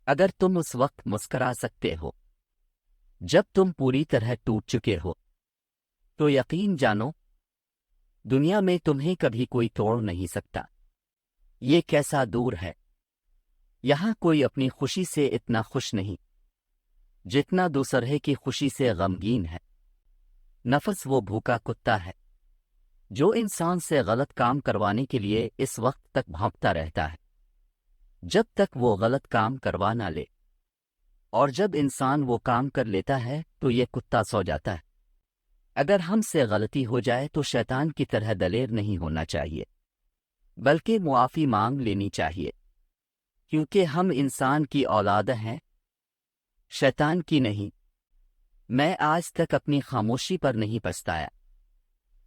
اگر تم اس وقت مسکرا سکتے ہو جب تم پوری طرح ٹوٹ چکے ہو تو یقین جانو دنیا میں تمہیں کبھی کوئی توڑ نہیں سکتا۔ یہ کیسا دور ہے، یہاں کوئی اپنی خوشی سے اتنا خوش نہیں جتنا دوسرے کی خوشی سے غمگین ہے۔ نفس وہ بھوکا کتا ہے جو انسان سے غلط کام کروانے کے لیے اس وقت تک بھونکتا رہتا ہے جب تک وہ غلط کام کروا نہ لے، اور جب انسان وہ کام کر لیتا ہے تو یہ کتا سو جاتا ہے۔ اگر ہم سے غلطی ہو جائے تو شیطان کی طرح دلیر نہیں ہونا چاہیے، بلکہ معافی مانگ لینی چاہیے، کیونکہ ہم انسان کی اولاد ہیں، شیطان کی نہیں۔ میں آج تک اپنی خاموشی پر نہیں پچھتایا،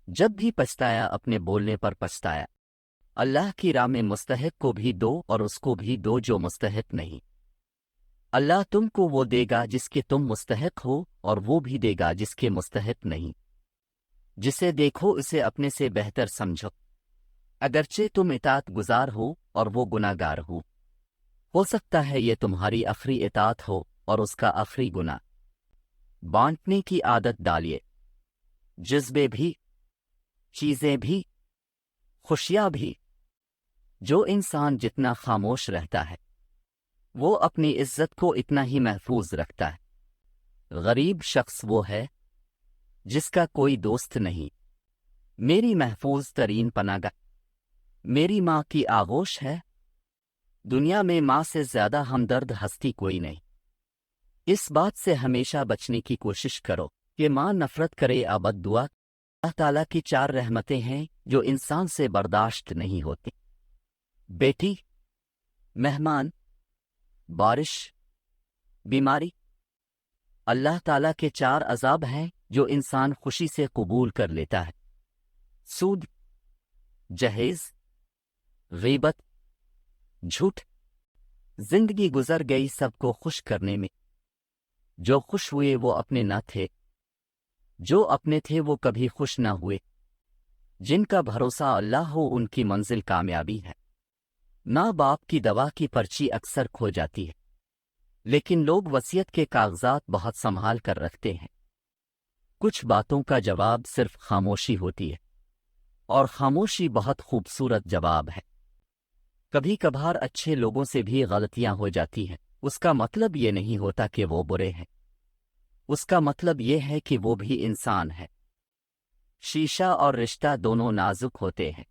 جب بھی پچھتایا اپنے بولنے پر پچھتایا۔ اللہ کی راہ میں مستحق کو بھی دو اور اس کو بھی دو جو مستحق نہیں۔ اللہ تم کو وہ دے گا جس کے تم مستحق ہو، اور وہ بھی دے گا جس کے مستحق نہیں۔ جسے دیکھو اسے اپنے سے بہتر سمجھو، اگرچہ تم اطاعت گزار ہو اور وہ گناہگار ہو سکتا ہے یہ تمہاری آخری اطاعت ہو اور اس کا آخری گناہ۔ بانٹنے کی عادت ڈالیے، جذبے بھی، چیزیں بھی، خوشیاں بھی۔ جو انسان جتنا خاموش رہتا ہے وہ اپنی عزت کو اتنا ہی محفوظ رکھتا ہے۔ غریب شخص وہ ہے جس کا کوئی دوست نہیں۔ میری محفوظ ترین پناہ گاہ میری ماں کی آغوش ہے۔ دنیا میں ماں سے زیادہ ہمدرد ہستی کوئی نہیں۔ اس بات سے ہمیشہ بچنے کی کوشش کرو کہ ماں نفرت کرے یا بد دعا۔ اللہ تعالیٰ کی 4 رحمتیں ہیں جو انسان سے برداشت نہیں ہوتی: بیٹی، مہمان، بارش، بیماری۔ اللہ تعالیٰ کے 4 عذاب ہیں جو انسان خوشی سے قبول کر لیتا ہے: سود، جہیز، غیبت، جھوٹ۔ زندگی گزر گئی سب کو خوش کرنے میں، جو خوش ہوئے وہ اپنے نہ تھے، جو اپنے تھے وہ کبھی خوش نہ ہوئے۔ جن کا بھروسہ اللہ ہو ان کی منزل کامیابی ہے۔ ماں باپ کی دوا کی پرچی اکثر کھو جاتی ہے، لیکن لوگ وصیت کے کاغذات بہت سنبھال کر رکھتے ہیں۔ کچھ باتوں کا جواب صرف خاموشی ہوتی ہے، اور خاموشی بہت خوبصورت جواب ہے۔ کبھی کبھار اچھے لوگوں سے بھی غلطیاں ہو جاتی ہیں، اس کا مطلب یہ نہیں ہوتا کہ وہ برے ہیں، اس کا مطلب یہ ہے کہ وہ بھی انسان ہے۔ شیشہ اور رشتہ دونوں نازک ہوتے ہیں،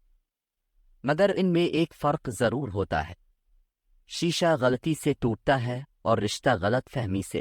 مگر ان میں ایک فرق ضرور ہوتا ہے۔ شیشہ غلطی سے ٹوٹتا ہے اور رشتہ غلط فہمی سے۔